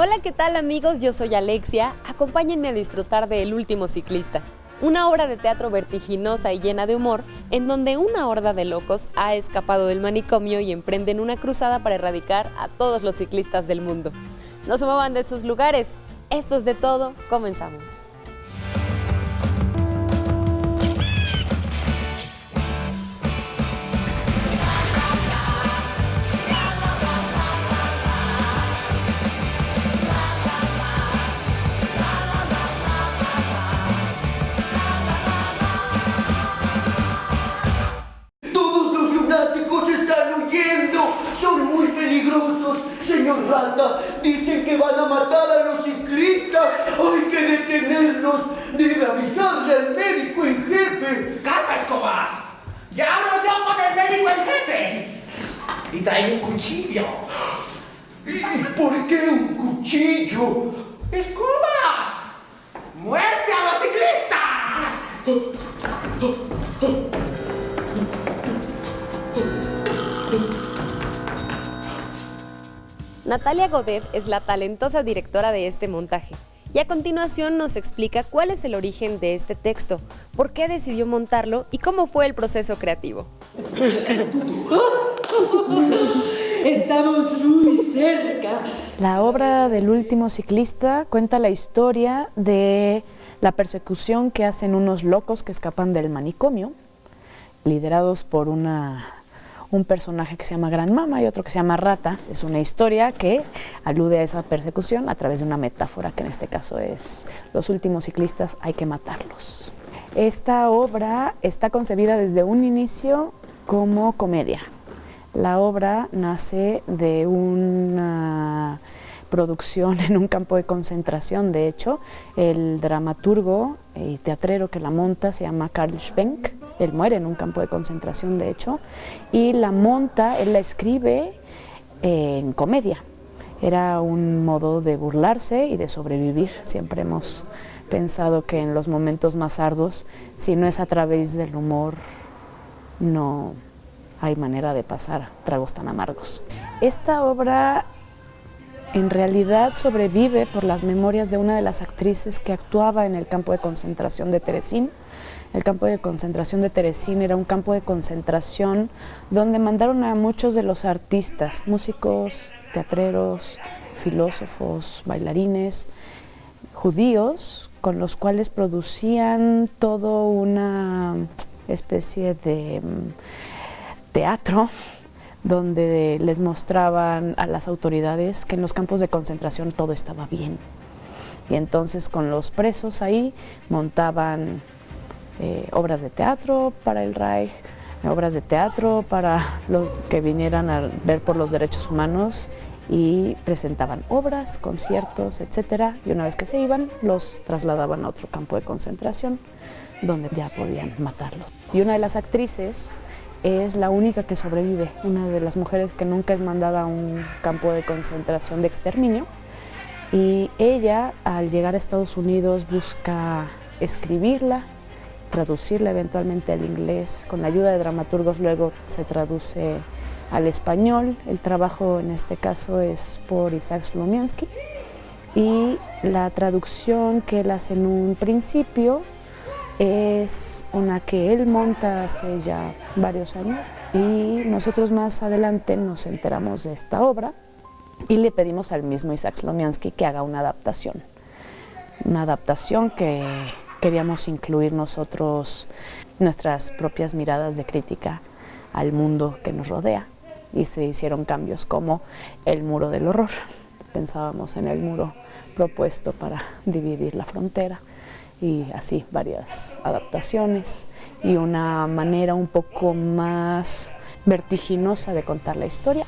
Hola, ¿qué tal amigos? Yo soy Alexia. Acompáñenme a disfrutar de El último ciclista, una obra de teatro vertiginosa y llena de humor, en donde una horda de locos ha escapado del manicomio y emprenden una cruzada para erradicar a todos los ciclistas del mundo. No se muevan de sus lugares. Esto es De Todo, comenzamos. Señor Rata, dicen que van a matar a los ciclistas. Hay que detenerlos. Debe avisarle al médico en jefe. ¡Calma, Escobar! ¡Ya hablo yo con el médico en jefe! Y trae un cuchillo. ¿Y por qué un cuchillo? ¡Escobas! ¡Muerte a los ciclistas! Natalia Godet es la talentosa directora de este montaje y a continuación nos explica cuál es el origen de este texto, por qué decidió montarlo y cómo fue el proceso creativo. Estamos muy cerca. La obra del último ciclista cuenta la historia de la persecución que hacen unos locos que escapan del manicomio, liderados por un personaje que se llama Gran Mama y otro que se llama Rata. Es una historia que alude a esa persecución a través de una metáfora, que en este caso es: los últimos ciclistas hay que matarlos. Esta obra está concebida desde un inicio como comedia. La obra nace de una producción en un campo de concentración. De hecho, el dramaturgo y teatrero que la monta se llama Karl Schwenk. Él muere en un campo de concentración, de hecho, y la monta, él la escribe en comedia. Era un modo de burlarse y de sobrevivir. Siempre hemos pensado que en los momentos más arduos, si no es a través del humor, no hay manera de pasar tragos tan amargos. Esta obra en realidad sobrevive por las memorias de una de las actrices que actuaba en el campo de concentración de Terezín. El campo de concentración de Terezín era un campo de concentración donde mandaron a muchos de los artistas, músicos, teatreros, filósofos, bailarines, judíos, con los cuales producían toda una especie de teatro donde les mostraban a las autoridades que en los campos de concentración todo estaba bien. Y entonces con los presos ahí montaban obras de teatro para el Reich, obras de teatro para los que vinieran a ver por los derechos humanos, y presentaban obras, conciertos, etcétera, y una vez que se iban, los trasladaban a otro campo de concentración donde ya podían matarlos. Y una de las actrices es la única que sobrevive, una de las mujeres que nunca es mandada a un campo de concentración de exterminio, y ella, al llegar a Estados Unidos, busca escribirla, traducirla eventualmente al inglés. Con la ayuda de dramaturgos luego se traduce al español. El trabajo en este caso es por Isaac Slomiansky, y la traducción que él hace en un principio es una que él monta hace ya varios años, y nosotros más adelante nos enteramos de esta obra y le pedimos al mismo Isaac Slomiansky que haga una adaptación que queríamos incluir nosotros, nuestras propias miradas de crítica al mundo que nos rodea, y se hicieron cambios como el muro del horror. Pensábamos en el muro propuesto para dividir la frontera, y así varias adaptaciones y una manera un poco más vertiginosa de contar la historia,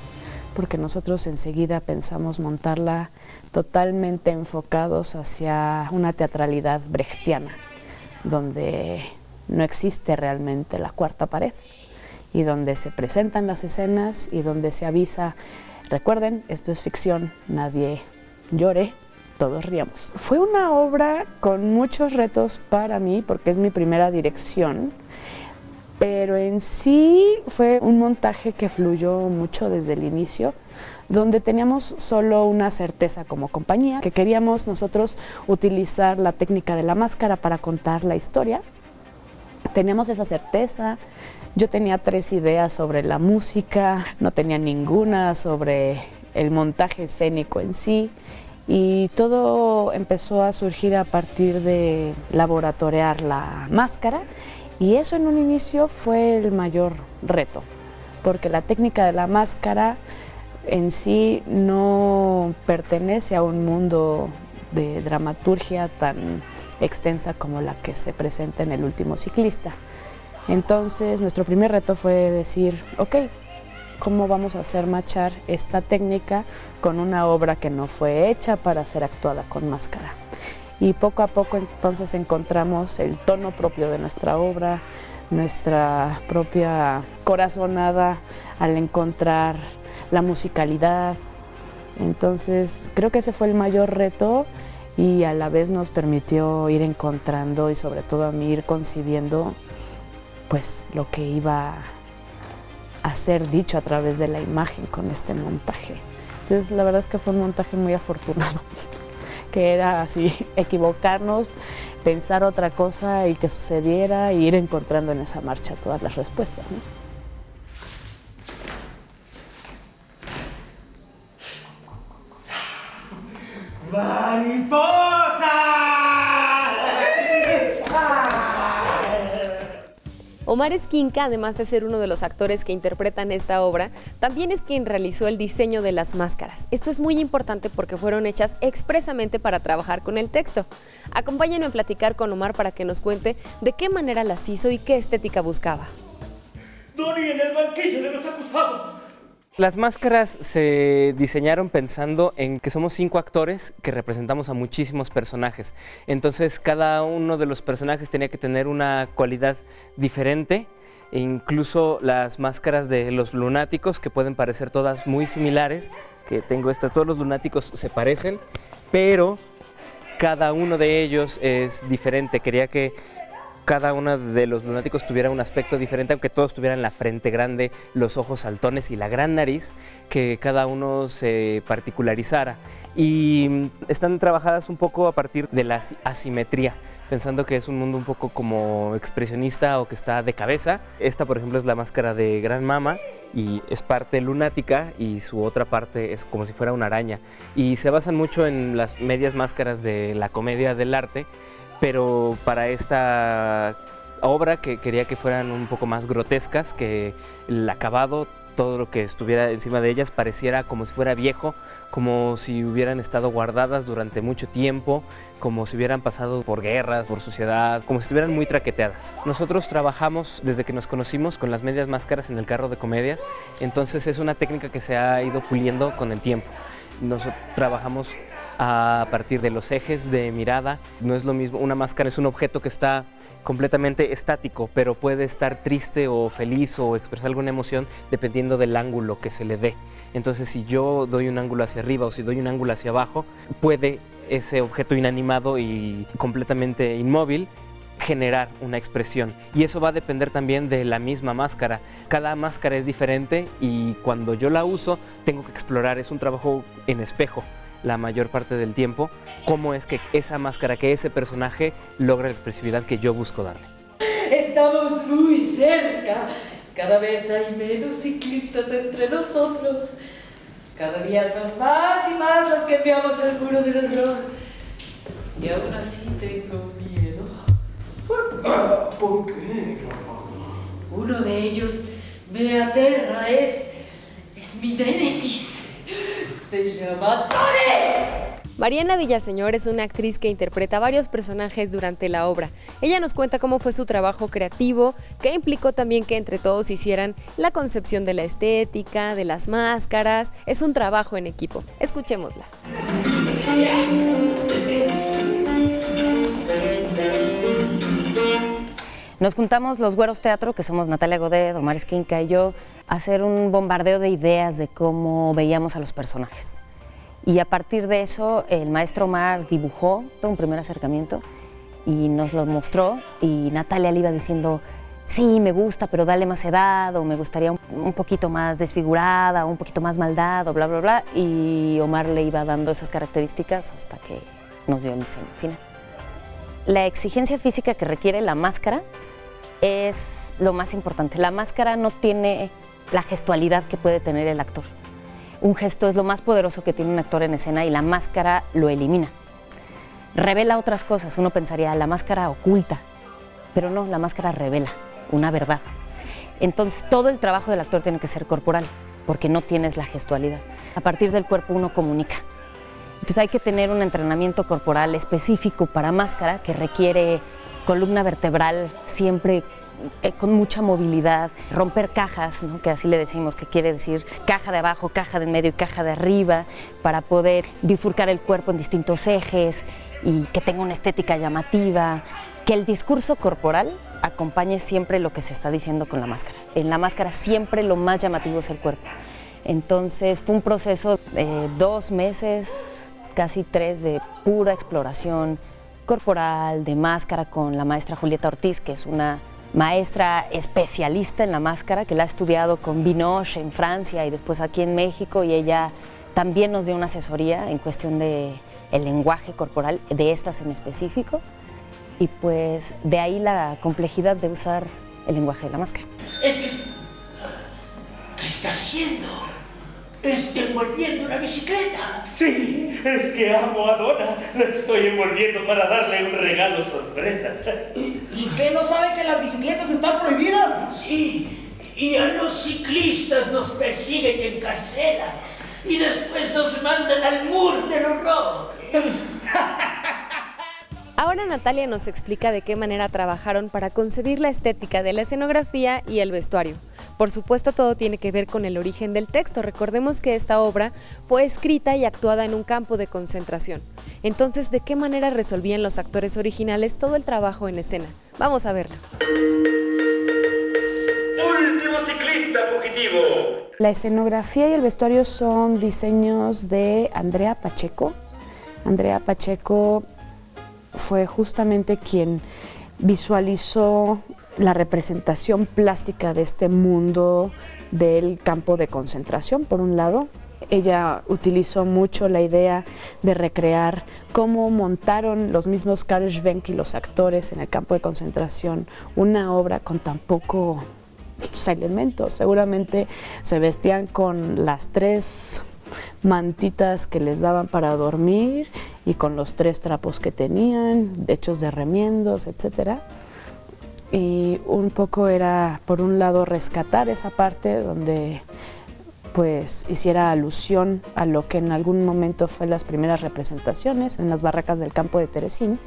porque nosotros enseguida pensamos montarla totalmente enfocados hacia una teatralidad brechtiana, donde no existe realmente la cuarta pared y donde se presentan las escenas y donde se avisa: recuerden, esto es ficción, nadie llore, todos riamos. Fue una obra con muchos retos para mí, porque es mi primera dirección, pero en sí fue un montaje que fluyó mucho desde el inicio, donde teníamos solo una certeza como compañía, que queríamos nosotros utilizar la técnica de la máscara para contar la historia. Teníamos esa certeza. Yo tenía 3 ideas sobre la música, no tenía ninguna sobre el montaje escénico en sí, y todo empezó a surgir a partir de laboratoriar la máscara, y eso en un inicio fue el mayor reto, porque la técnica de la máscara en sí no pertenece a un mundo de dramaturgia tan extensa como la que se presenta en El último ciclista. Entonces nuestro primer reto fue decir, ok, ¿cómo vamos a hacer machar esta técnica con una obra que no fue hecha para ser actuada con máscara? Y poco a poco entonces encontramos el tono propio de nuestra obra, nuestra propia corazonada al encontrar la musicalidad. Entonces creo que ese fue el mayor reto, y a la vez nos permitió ir encontrando y sobre todo a mí ir concibiendo pues lo que iba a ser dicho a través de la imagen con este montaje. Entonces la verdad es que fue un montaje muy afortunado, que era así, equivocarnos, pensar otra cosa y que sucediera, e ir encontrando en esa marcha todas las respuestas, ¿no? ¡Mariposa! Omar Esquinca, además de ser uno de los actores que interpretan esta obra, también es quien realizó el diseño de las máscaras. Esto es muy importante porque fueron hechas expresamente para trabajar con el texto. Acompáñenme a platicar con Omar para que nos cuente de qué manera las hizo y qué estética buscaba. Donnie en el banquillo de los acusados. Las máscaras se diseñaron pensando en que somos 5 actores que representamos a muchísimos personajes. Entonces cada uno de los personajes tenía que tener una cualidad diferente, e incluso las máscaras de los lunáticos, que pueden parecer todas muy similares, que tengo esta, todos los lunáticos se parecen, pero cada uno de ellos es diferente. Quería que cada uno de los lunáticos tuviera un aspecto diferente, aunque todos tuvieran la frente grande, los ojos saltones y la gran nariz, que cada uno se particularizara. Y están trabajadas un poco a partir de la asimetría, pensando que es un mundo un poco como expresionista o que está de cabeza. Esta, por ejemplo, es la máscara de Gran Mama y es parte lunática, y su otra parte es como si fuera una araña. Y se basan mucho en las medias máscaras de la comedia del arte, pero para esta obra que quería que fueran un poco más grotescas, que el acabado, todo lo que estuviera encima de ellas pareciera como si fuera viejo, como si hubieran estado guardadas durante mucho tiempo, como si hubieran pasado por guerras, por suciedad, como si estuvieran muy traqueteadas. Nosotros trabajamos desde que nos conocimos con las medias máscaras en el carro de comedias, entonces es una técnica que se ha ido puliendo con el tiempo. Nosotros trabajamos a partir de los ejes de mirada. No es lo mismo, una máscara es un objeto que está completamente estático, pero puede estar triste o feliz o expresar alguna emoción dependiendo del ángulo que se le dé. Entonces, si yo doy un ángulo hacia arriba o si doy un ángulo hacia abajo, puede ese objeto inanimado y completamente inmóvil generar una expresión, y eso va a depender también de la misma máscara. Cada máscara es diferente y cuando yo la uso tengo que explorar, es un trabajo en espejo la mayor parte del tiempo, cómo es que esa máscara, que ese personaje logra la expresividad que yo busco darle. Estamos muy cerca, cada vez hay menos ciclistas entre nosotros, cada día son más y más los que enviamos al muro del error, y aún así tengo miedo. ¿Por qué? Uno de ellos me aterra, es mi némesis. Se llama Tony. Mariana Villaseñor es una actriz que interpreta varios personajes durante la obra. Ella nos cuenta cómo fue su trabajo creativo, que implicó también que entre todos hicieran la concepción de la estética, de las máscaras. Es un trabajo en equipo. Escuchémosla. Nos juntamos los Güeros Teatro, que somos Natalia Godet, Omar Esquinca y yo, a hacer un bombardeo de ideas de cómo veíamos a los personajes. Y a partir de eso, el maestro Omar dibujó todo un primer acercamiento y nos lo mostró, y Natalia le iba diciendo, sí, me gusta, pero dale más edad, o me gustaría un poquito más desfigurada, o un poquito más maldad, o bla, bla, bla. Y Omar le iba dando esas características hasta que nos dio el diseño final. La exigencia física que requiere la máscara es lo más importante. La máscara no tiene la gestualidad que puede tener el actor. Un gesto es lo más poderoso que tiene un actor en escena y la máscara lo elimina. Revela otras cosas, uno pensaría, la máscara oculta, pero no, la máscara revela una verdad. Entonces todo el trabajo del actor tiene que ser corporal, porque no tienes la gestualidad. A partir del cuerpo uno comunica. Entonces hay que tener un entrenamiento corporal específico para máscara que requiere columna vertebral siempre con mucha movilidad, romper cajas, ¿no? Que así le decimos, que quiere decir caja de abajo, caja de medio y caja de arriba, para poder bifurcar el cuerpo en distintos ejes y que tenga una estética llamativa, que el discurso corporal acompañe siempre lo que se está diciendo con la máscara. En la máscara siempre lo más llamativo es el cuerpo. Entonces fue un proceso de 2 meses, casi 3, de pura exploración corporal, de máscara, con la maestra Julieta Ortiz, que es una maestra especialista en la máscara, que la ha estudiado con Binoche en Francia y después aquí en México, y ella también nos dio una asesoría en cuestión de el lenguaje corporal, de estas en específico, y pues de ahí la complejidad de usar el lenguaje de la máscara. ¿Qué está haciendo? ¿Está envolviendo una bicicleta? Sí, es que amo a Donna. La estoy envolviendo para darle un regalo sorpresa. ¿Y qué no sabe que las bicicletas están prohibidas? Sí, y a los ciclistas nos persiguen y encarcelan. Y después nos mandan al muro del horror. Ahora Natalia nos explica de qué manera trabajaron para concebir la estética de la escenografía y el vestuario. Por supuesto, todo tiene que ver con el origen del texto. Recordemos que esta obra fue escrita y actuada en un campo de concentración. Entonces, ¿de qué manera resolvían los actores originales todo el trabajo en escena? Vamos a verlo. ¡Último ciclista fugitivo! La escenografía y el vestuario son diseños de Andrea Pacheco. Andrea Pacheco fue justamente quien visualizó la representación plástica de este mundo del campo de concentración, por un lado. Ella utilizó mucho la idea de recrear cómo montaron los mismos Karl Schwenk y los actores en el campo de concentración una obra con tan pocos elementos. Seguramente se vestían con las 3 mantitas que les daban para dormir y con los 3 trapos que tenían, hechos de remiendos, etcétera. Y un poco era, por un lado, rescatar esa parte donde pues hiciera alusión a lo que en algún momento fue las primeras representaciones en las barracas del campo de Teresín.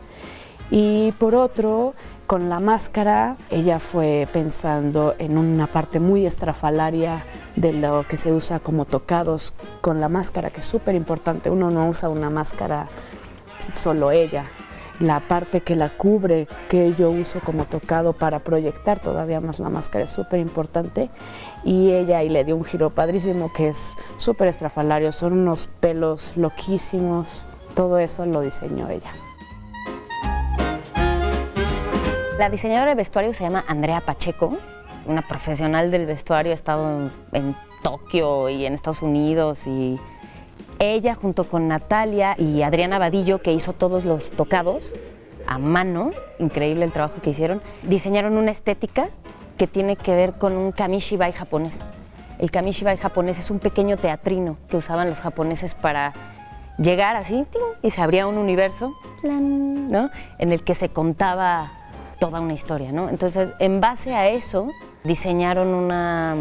Y por otro, con la máscara, ella fue pensando en una parte muy estrafalaria de lo que se usa como tocados con la máscara, que es súper importante. Uno no usa una máscara solo ella. La parte que la cubre, que yo uso como tocado para proyectar todavía más la máscara, es súper importante. Y ella ahí le dio un giro padrísimo que es súper estrafalario, son unos pelos loquísimos, todo eso lo diseñó ella. La diseñadora de vestuario se llama Andrea Pacheco, una profesional del vestuario, ha estado en Tokio y en Estados Unidos, y ella junto con Natalia y Adriana Vadillo, que hizo todos los tocados a mano, increíble el trabajo que hicieron, diseñaron una estética que tiene que ver con un kamishibai japonés. El kamishibai japonés es un pequeño teatrino que usaban los japoneses para llegar así, ¡ting!, y se abría un universo, ¿no?, en el que se contaba toda una historia, ¿no? Entonces, en base a eso, diseñaron una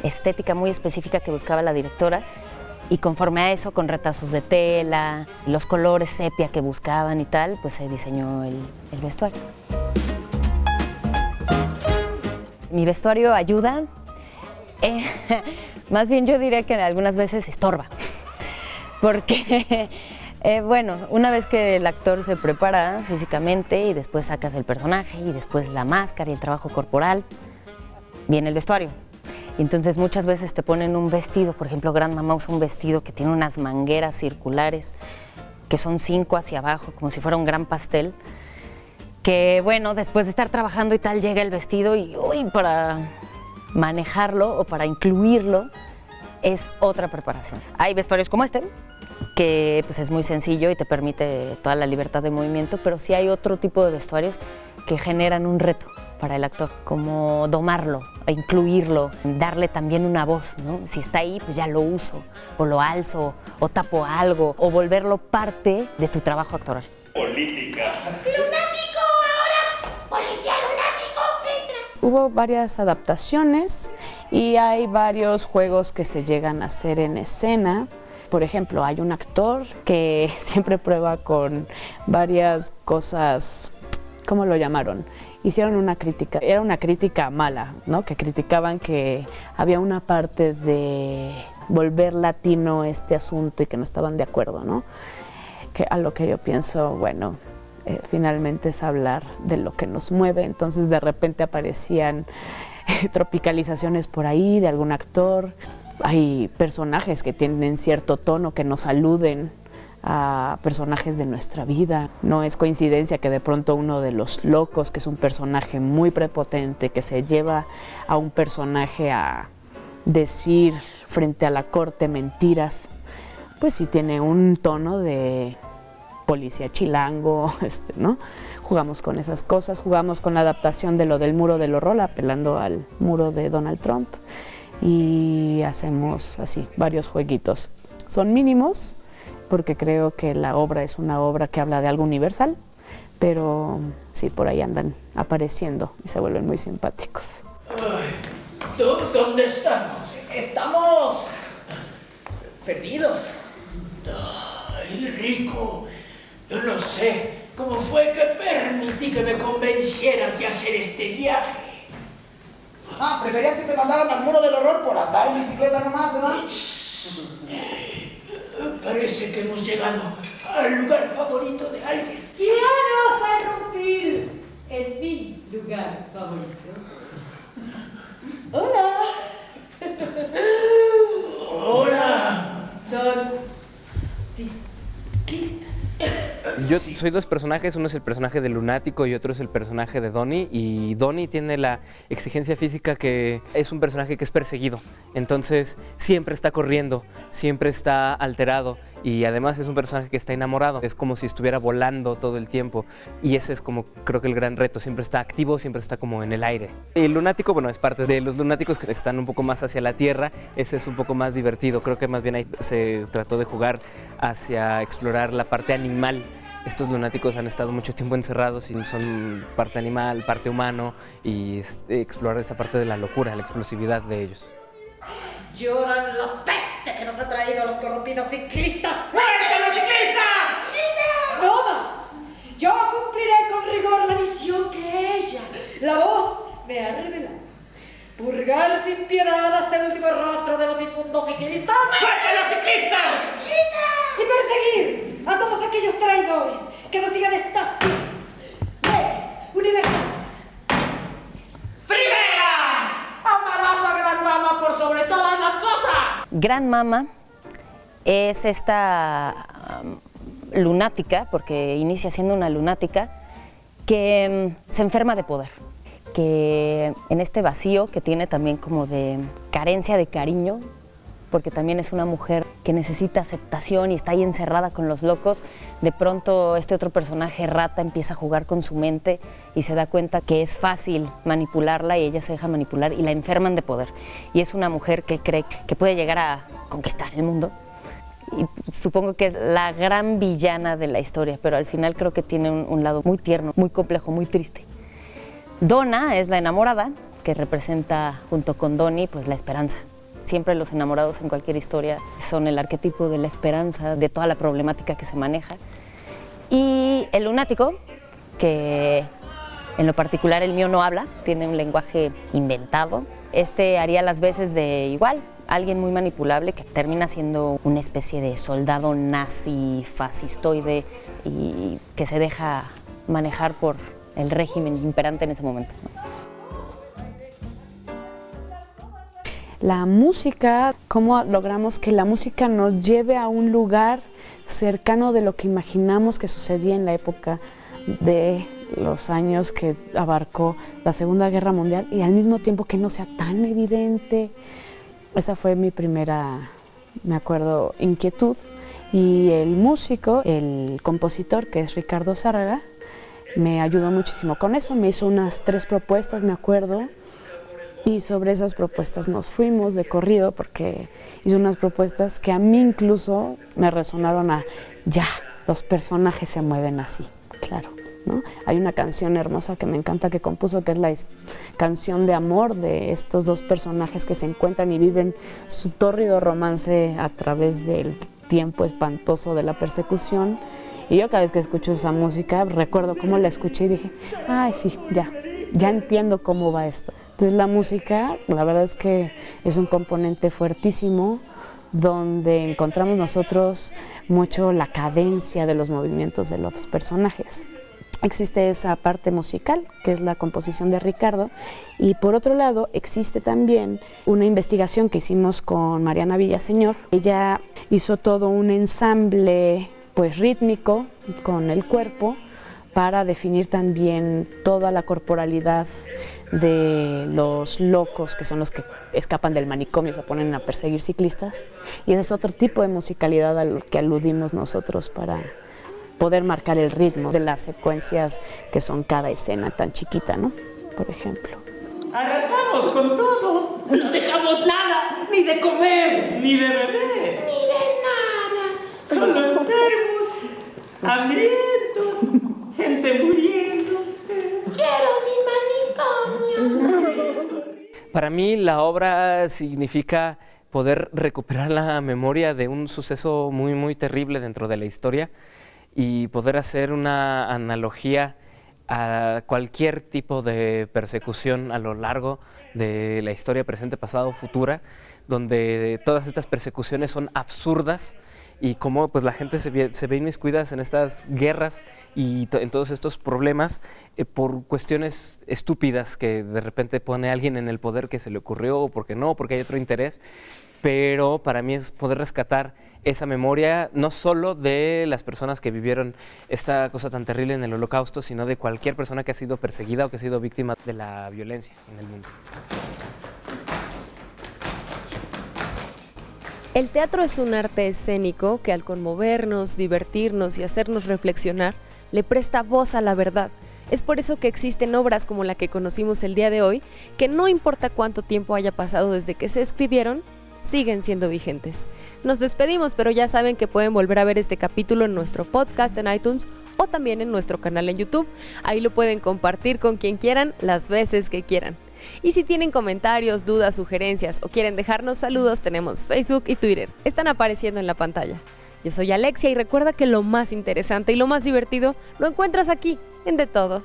estética muy específica que buscaba la directora, y conforme a eso, con retazos de tela, los colores sepia que buscaban y tal, pues se diseñó el vestuario. Mi vestuario ayuda, más bien yo diría que algunas veces estorba, porque bueno, una vez que el actor se prepara físicamente y después sacas el personaje y después la máscara y el trabajo corporal, viene el vestuario. Y entonces muchas veces te ponen un vestido, por ejemplo, Gran Mamá usa un vestido que tiene unas mangueras circulares que son 5 hacia abajo, como si fuera un gran pastel, que bueno, después de estar trabajando y tal, llega el vestido y uy, para manejarlo o para incluirlo es otra preparación. Hay vestuarios como este, que pues es muy sencillo y te permite toda la libertad de movimiento, pero sí hay otro tipo de vestuarios que generan un reto para el actor, como domarlo, e incluirlo, darle también una voz, ¿no? Si está ahí, pues ya lo uso, o lo alzo, o tapo algo, o volverlo parte de tu trabajo actoral. Política. ¡Lunático ahora! ¡Policía lunático! ¡Entra! Hubo varias adaptaciones y hay varios juegos que se llegan a hacer en escena. Por ejemplo, hay un actor que siempre prueba con varias cosas, ¿cómo lo llamaron? Hicieron una crítica, era una crítica mala, ¿no? Que criticaban que había una parte de volver latino este asunto y que no estaban de acuerdo, ¿no? Que a lo que yo pienso, bueno, finalmente es hablar de lo que nos mueve, entonces de repente aparecían tropicalizaciones por ahí de algún actor, hay personajes que tienen cierto tono que nos aluden a personajes de nuestra vida. No es coincidencia que de pronto uno de los locos, que es un personaje muy prepotente, que se lleva a un personaje a decir frente a la corte mentiras, pues sí tiene un tono de policía chilango, ¿no? Jugamos con esas cosas, jugamos con la adaptación de lo del muro del horror, apelando al muro de Donald Trump, y hacemos así varios jueguitos. Son mínimos, porque creo que la obra es una obra que habla de algo universal, pero sí, por ahí andan apareciendo y se vuelven muy simpáticos. ¿Dónde estamos? Estamos perdidos. Ay, Rico, yo no sé cómo fue que permití que me convencieras de hacer este viaje. ¿Preferías que te mandaran al muro del horror por andar en bicicleta nomás, verdad? Parece que hemos llegado al lugar favorito de alguien. ¿Quién os va a romper en mi lugar favorito? ¡Hola! ¡Hola! Son ciclistas. Yo soy dos personajes, uno es el personaje de Lunático y otro es el personaje de Donnie, y Donnie tiene la exigencia física que es un personaje que es perseguido, entonces siempre está corriendo, siempre está alterado y además es un personaje que está enamorado, es como si estuviera volando todo el tiempo y ese es como creo que el gran reto, siempre está activo, siempre está como en el aire. El Lunático, bueno, es parte de los lunáticos que están un poco más hacia la tierra, ese es un poco más divertido, creo que más bien ahí se trató de jugar hacia explorar la parte animal. Estos lunáticos han estado mucho tiempo encerrados y son parte animal, parte humano y explorar esa parte de la locura, la explosividad de ellos. Lloran la peste que nos ha traído los corrompidos ciclistas. ¡Muerte a los ciclistas! ¡No más! Yo cumpliré con rigor la misión que ella, la voz, me ha revelado. Purgar sin piedad hasta el último rostro de los inmundos ciclistas. ¡Muerte a los ciclistas! Y perseguir a todos aquellos traidores que no sigan estas leyes universales. ¡Primera! Amarás a Gran Mama por sobre todas las cosas. Gran Mama es esta lunática, porque inicia siendo una lunática, que se enferma de poder, que en este vacío que tiene también como de carencia de cariño, porque también es una mujer que necesita aceptación y está ahí encerrada con los locos, de pronto este otro personaje rata empieza a jugar con su mente y se da cuenta que es fácil manipularla y ella se deja manipular y la enferman de poder. Y es una mujer que cree que puede llegar a conquistar el mundo. Y supongo que es la gran villana de la historia, pero al final creo que tiene un lado muy tierno, muy complejo, muy triste. Donna es la enamorada, que representa junto con Donnie pues la esperanza. Siempre los enamorados en cualquier historia son el arquetipo de la esperanza, de toda la problemática que se maneja. Y el lunático, que en lo particular el mío no habla, tiene un lenguaje inventado. Este haría las veces de igual, alguien muy manipulable que termina siendo una especie de soldado nazi, fascistoide y que se deja manejar por el régimen imperante en ese momento, ¿no? La música, cómo logramos que la música nos lleve a un lugar cercano de lo que imaginamos que sucedía en la época de los años que abarcó la Segunda Guerra Mundial y al mismo tiempo que no sea tan evidente. Esa fue mi primera, me acuerdo, inquietud. Y el músico, el compositor, que es Ricardo Zárraga, me ayudó muchísimo con eso. Me hizo unas 3 propuestas, me acuerdo, y sobre esas propuestas nos fuimos de corrido porque hizo unas propuestas que a mí incluso me resonaron a ya, los personajes se mueven así, claro, ¿no? Hay una canción hermosa que me encanta que compuso, que es la canción de amor de estos 2 personajes que se encuentran y viven su tórrido romance a través del tiempo espantoso de la persecución. Y yo cada vez que escucho esa música recuerdo cómo la escuché y dije, ay sí, ya entiendo cómo va esto. Entonces la música, la verdad es que es un componente fuertísimo donde encontramos nosotros mucho la cadencia de los movimientos de los personajes. Existe esa parte musical, que es la composición de Ricardo, y por otro lado existe también una investigación que hicimos con Mariana Villaseñor. Ella hizo todo un ensamble pues rítmico con el cuerpo para definir también toda la corporalidad de los locos, que son los que escapan del manicomio, se ponen a perseguir ciclistas, y ese es otro tipo de musicalidad al que aludimos nosotros para poder marcar el ritmo de las secuencias que son cada escena tan chiquita, ¿no? Por ejemplo. Arrasamos con todo. No dejamos nada, ni de comer, ni de beber, Ni de nada. solo enfermos, hambrientos, gente muriendo. Quiero mi manicomio. Para mí la obra significa poder recuperar la memoria de un suceso muy, muy terrible dentro de la historia y poder hacer una analogía a cualquier tipo de persecución a lo largo de la historia presente, pasado, futura, donde todas estas persecuciones son absurdas y cómo pues, la gente se ve inmiscuida en estas guerras y en todos estos problemas por cuestiones estúpidas que de repente pone alguien en el poder que se le ocurrió o porque no, porque hay otro interés. Pero para mí es poder rescatar esa memoria no solo de las personas que vivieron esta cosa tan terrible en el Holocausto, sino de cualquier persona que ha sido perseguida o que ha sido víctima de la violencia en el mundo. El teatro es un arte escénico que al conmovernos, divertirnos y hacernos reflexionar, le presta voz a la verdad. Es por eso que existen obras como la que conocimos el día de hoy, que no importa cuánto tiempo haya pasado desde que se escribieron, siguen siendo vigentes. Nos despedimos, pero ya saben que pueden volver a ver este capítulo en nuestro podcast en iTunes o también en nuestro canal en YouTube. Ahí lo pueden compartir con quien quieran, las veces que quieran. Y si tienen comentarios, dudas, sugerencias o quieren dejarnos saludos, tenemos Facebook y Twitter. Están apareciendo en la pantalla. Yo soy Alexia y recuerda que lo más interesante y lo más divertido lo encuentras aquí, en De Todo.